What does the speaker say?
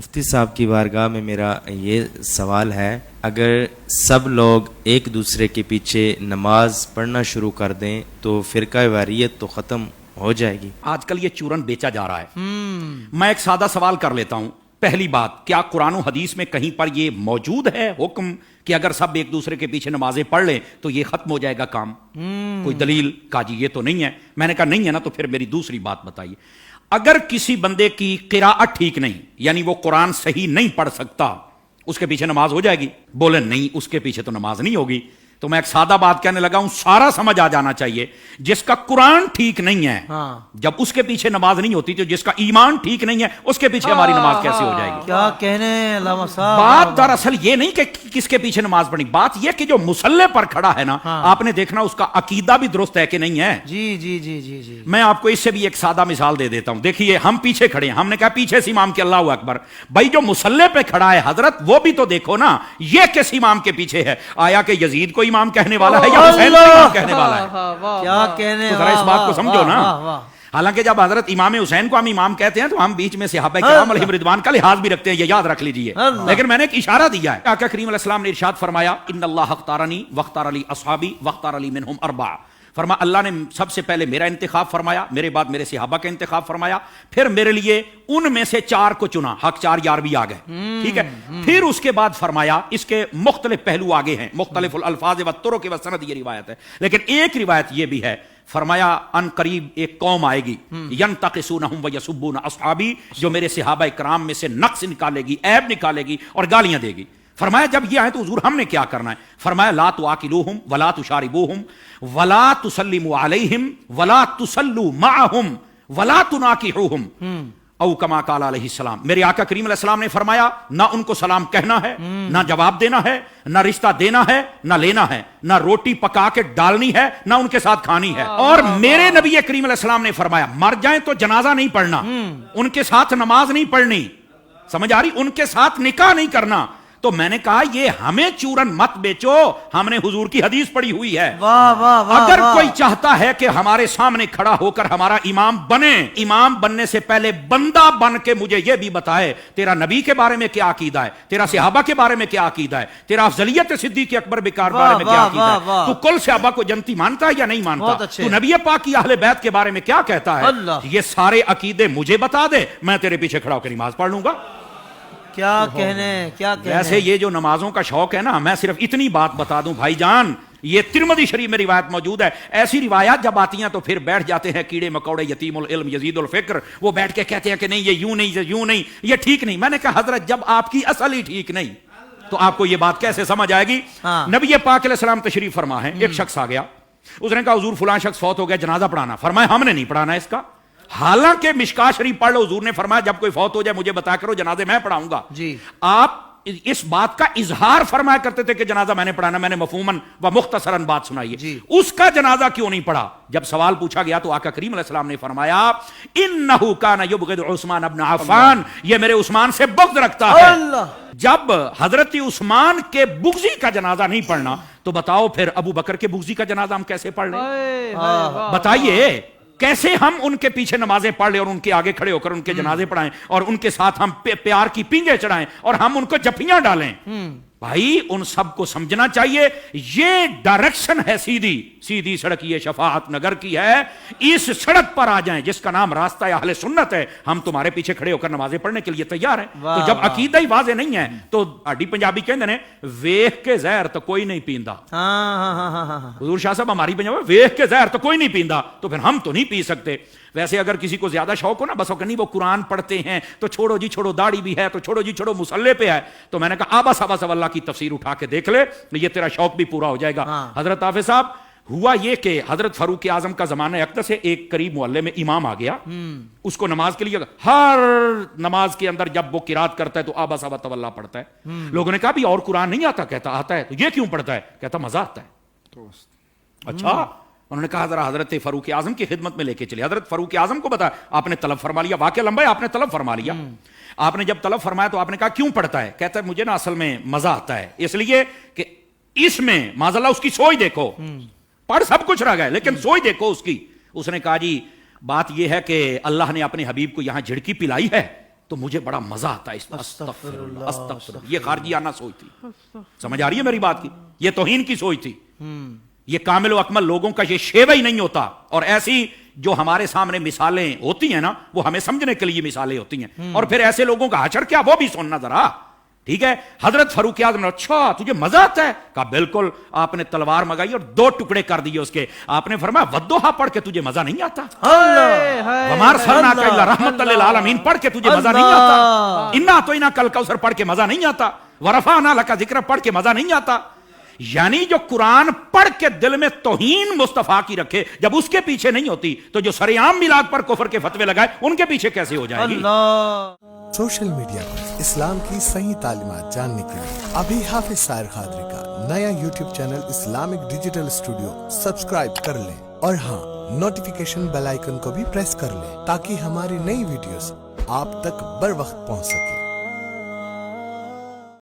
مفتی صاحب کی بارگاہ میں میرا یہ سوال ہے، اگر سب لوگ ایک دوسرے کے پیچھے نماز پڑھنا شروع کر دیں تو فرقہ واریت تو ختم ہو جائے گی؟ آج کل یہ چورن بیچا جا رہا ہے۔ میں ایک سادہ سوال کر لیتا ہوں۔ پہلی بات، کیا قرآن و حدیث میں کہیں پر یہ موجود ہے حکم کہ اگر سب ایک دوسرے کے پیچھے نمازیں پڑھ لیں تو یہ ختم ہو جائے گا کام؟ کوئی دلیل؟ کہا جی یہ تو نہیں ہے۔ میں نے کہا نہیں ہے نا، تو پھر میری دوسری بات بتائیے، اگر کسی بندے کی قراءت ٹھیک نہیں، یعنی وہ قرآن صحیح نہیں پڑھ سکتا، اس کے پیچھے نماز ہو جائے گی؟ بولے نہیں، اس کے پیچھے تو نماز نہیں ہوگی۔ تو میں ایک سادہ بات کہنے لگا ہوں، سارا سمجھ آ جانا چاہیے، جس کا قرآن ٹھیک نہیں ہے جب اس کے پیچھے نماز نہیں ہوتی، تو جس کا ایمان ٹھیک نہیں ہے اس کے پیچھے ہماری نماز کیسے ہو جائے گی؟ کیا کہنے علامہ صاحب۔ بات دراصل یہ نہیں کہ کس کے پیچھے نماز پڑھنی، بات یہ کہ جو مصلی پر کھڑا ہے نا، آپ نے دیکھنا اس کا عقیدہ بھی درست ہے کہ نہیں ہے۔ جی جی جی جی جی میں آپ کو اس سے بھی ایک سادہ مثال دے دیتا ہوں۔ دیکھیے، ہم پیچھے کھڑے ہیں، ہم نے کہا پیچھے سے امام کے اللہ اکبر، بھائی جو مصلی پہ کھڑا ہے حضرت، وہ بھی تو دیکھو نا، یہ کس امام کے پیچھے ہے؟ آیا کہ یزید کو امام کہنے والا ہے یا حسین کو امام کہنے والا ہے؟ کیا کہنے، تو ذرا اس بات کو سمجھو نا۔ حالانکہ جب حضرت امام حسین کو ہم امام کہتے ہیں تو ہم بیچ میں صحابہ کرام علیہم رضوان کا لحاظ بھی رکھتے ہیں، یہ یاد رکھ لیجئے۔ لیکن میں نے ایک اشارہ دیا ہے، آقا کریم علیہ السلام نے ارشاد فرمایا، ان اللہ اختارنی واختار علی اصحابی واختار علی منہم اربعہ۔ فرما اللہ نے سب سے پہلے میرا انتخاب فرمایا، میرے بعد میرے صحابہ کا انتخاب فرمایا، پھر میرے لیے ان میں سے 4 کو چنا، حق 4 یار بھی آ گئے، ٹھیک ہے۔ پھر اس کے بعد فرمایا، اس کے مختلف پہلو آگے ہیں، مختلف الالفاظ والطرق والسند، یہ روایت ہے، لیکن ایک روایت یہ بھی ہے، فرمایا ان قریب ایک قوم آئے گی، ینتقصونہم ویسبون اصحابی، جو میرے صحابہ کرام میں سے نقص نکالے گی، عیب نکالے گی اور گالیاں دے گی۔ فرمایا جب یہ آئے تو حضور ہم نے کیا کرنا ہے؟ فرمایا لا تواکلوہم ولا تشاربوہم ولا تسلموا علیہم ولا تسلوا معہم ولا تناکحوہم، او کما قال علیہ السلام۔ میرے آقا کریم علیہ السلام نے فرمایا، نہ ان کو سلام کہنا ہے، نہ جواب دینا ہے، نہ رشتہ دینا ہے، نہ لینا ہے، نہ روٹی پکا کے ڈالنی ہے، نہ ان کے ساتھ کھانی ہے۔ اور میرے نبی کریم علیہ السلام نے فرمایا، مر جائیں تو جنازہ نہیں پڑھنا، ان کے ساتھ نماز نہیں پڑھنی، سمجھ آ رہی؟ ان کے ساتھ نکاح نہیں کرنا۔ تو میں نے کہا یہ ہمیں چورن مت بیچو، ہم نے حضور کی حدیث پڑھی ہوئی ہے۔ واہ واہ واہ۔ اگر کوئی چاہتا ہے کہ ہمارے سامنے کھڑا ہو کر ہمارا امام بنے، امام بننے سے پہلے بندہ بن کے مجھے یہ بھی بتائے تیرا نبی کے بارے میں کیا عقیدہ ہے، تیرا صحابہ کے بارے میں کیا عقیدہ ہے، تیرا افضلیت صدیق اکبر بکار بارے میں کیا عقیدہ ہے، تو کل صحابہ کو جنتی مانتا ہے یا نہیں مانتا، تو نبی پاک کی اہل بیت کے بارے میں کیا کہتا ہے، یہ سارے عقیدے مجھے بتا دے، میں تیرے پیچھے کھڑا ہو کے نماز پڑھ لوں گا۔ کیا کہنے، کیا کہنے۔ ویسے یہ جو نمازوں کا شوق ہے نا، میں صرف اتنی بات بتا دوں بھائی جان، یہ ترمذی شریف میں روایت موجود ہے، ایسی روایات جب آتی ہیں تو پھر بیٹھ جاتے ہیں کیڑے مکوڑے، یتیم العلم یزید الفکر، وہ بیٹھ کے کہتے ہیں کہ نہیں یہ یوں نہیں، یہ یوں نہیں، یہ ٹھیک نہیں۔ میں نے کہا حضرت جب آپ کی اصل ہی ٹھیک نہیں تو آپ کو یہ بات کیسے سمجھ آئے گی؟ نبی پاک علیہ السلام تشریف فرما ہے، ایک شخص آ گیا، اس نے کہا حضور فلاں شخص فوت ہو گیا، جنازہ پڑھانا۔ فرمایا ہم نے نہیں پڑھانا اس کا، حالانکہ مشکاہ شریف پڑھ لو، حضور نے فرمایا جب کوئی فوت ہو جائے مجھے بتا کرو، جنازے میں پڑھاؤں گا۔ جی آپ اس بات کا اظہار فرمایا کرتے تھے کہ جنازہ میں نے پڑھانا، میں نے مفہوماً و مختصراً بات سنائی ہے، اس کا جنازہ کیوں نہیں پڑھا؟ جب سوال پوچھا گیا تو آقا کریم علیہ السلام نے فرمایا، انہ کان یبغض عثمان ابن عفان، یہ میرے عثمان سے بغض رکھتا ہے۔ جب حضرت عثمان کے بغضی کا جنازہ نہیں پڑھنا تو بتاؤ پھر ابو بکر کے بغضی کا جنازہ ہم کیسے پڑھ لیں؟ بتائیے کیسے ہم ان کے پیچھے نمازیں پڑھ لیں اور ان کے آگے کھڑے ہو کر ان کے جنازے پڑھائیں اور ان کے ساتھ ہم پیار کی پینگیں چڑھائیں اور ہم ان کو جفیاں ڈالیں؟ بھائی ان سب کو سمجھنا چاہیے، یہ ڈائریکشن ہے سیدھی سیدھی سڑک، یہ شفاعت نگر کی ہے، اس سڑک پر آ جائیں جس کا نام راستہ اہل سنت ہے، ہم تمہارے پیچھے کھڑے ہو کر نمازیں پڑھنے کے لیے تیار ہیں۔ تو جب عقیدہ ہی واضح نہیں ہے تو آڈی پنجابی کہندے نے ویکھ کے زہر تو کوئی نہیں پیندا۔ حضور شاہ صاحب ہماری پنجابی ویکھ کے زہر تو کوئی نہیں پیندا، تو پھر ہم تو نہیں پی سکتے۔ ویسے اگر کسی کو زیادہ شوق ہو نا، بس نہیں وہ قرآن پڑھتے ہیں تو چھوڑو جی چھوڑو، داڑھی بھی ہے تو چھوڑو جی چھوڑو، مصلی پہ ہے، تو میں نے کہا آبا صاحب اللہ کی تفسیر اٹھا کے دیکھ لے، یہ تیرا شوق بھی پورا ہو جائے گا۔ حضرت حافظ صاحب ہوا یہ کہ حضرت فاروق اعظم کا زمانہ اقدس سے ایک قریب محلے میں امام آ گیا، اس کو نماز کے لیے ہر نماز کے اندر جب وہ قرات کرتا ہے تو آبا صاحب تولا پڑھتا ہے۔ لوگوں نے کہا بھی اور قرآن نہیں آتا؟ کہتا آتا ہے۔ تو یہ کیوں پڑھتا ہے؟ کہتا مزہ آتا ہے۔ اچھا، انہوں نے کہا ذرا حضرت فاروق اعظم کی خدمت میں لے کے چلے۔ حضرت فاروق اعظم کو بتا، آپ نے طلب فرما لیا، واقعہ لمبا ہے، آپ نے طلب فرما لیا۔ آپ نے جب طلب فرمایا تو آپ نے کہا کیوں پڑھتا ہے؟ کہتا ہے مجھے نا اصل میں مزہ آتا ہے، اس لیے کہ اس میں معاذ اللہ اس کی سوچ دیکھو، پڑھ سب کچھ رہ گئے لیکن سوچ دیکھو اس کی۔ اس نے کہا جی بات یہ ہے کہ اللہ نے اپنے حبیب کو یہاں جھڑکی پلائی ہے تو مجھے بڑا مزہ آتا ہے اس استغفر اللہ استغفر اللہ. یہ خارجیانہ سوچ تھی. سمجھ آ رہی ہے میری بات کی؟ یہ توہین کی سوچ تھی. یہ کامل و اکمل لوگوں کا یہ شیوہ ہی نہیں ہوتا. اور ایسی جو ہمارے سامنے مثالیں ہوتی ہیں نا وہ ہمیں سمجھنے کے لیے مثالیں ہوتی ہیں. اور پھر ایسے لوگوں کا حشر کیا وہ بھی سننا ذرا. ٹھیک ہے. حضرت فاروق اعظم نے اچھا تجھے مزہ آتا ہے؟ کہا بالکل. آپ نے تلوار منگائی اور 2 ٹکڑے کر دیے اس کے. آپ نے فرمایا ودوحا پڑھ کے تجھے مزہ نہیں آتا؟ وما ارسلناک الا رحمۃ للعالمین پڑھ کے تجھے مزہ نہیں آتا؟ انا اعطیناک الکوثر پڑھ کے مزہ نہیں آتا؟ ورفعنا لک ذکرک پڑھ کے مزہ نہیں آتا؟ یعنی جو قرآن پڑھ کے دل میں توہین مصطفیٰ کی رکھے جب اس کے پیچھے نہیں ہوتی تو جو سرعام میلاد پر کفر کے فتوے لگائے ان کے پیچھے کیسے ہو جائے گی؟ سوشل میڈیا پر اسلام کی صحیح تعلیمات جاننے کے لیے ابھی حافظ سائر قادری کا نیا YouTube channel Islamic digital studio subscribe کر لیں اور ہاں نوٹیفیکیشن بیل آئیکن کو بھی پریس کر لیں تاکہ ہماری نئی ویڈیوز آپ تک بر وقت پہنچ سکے.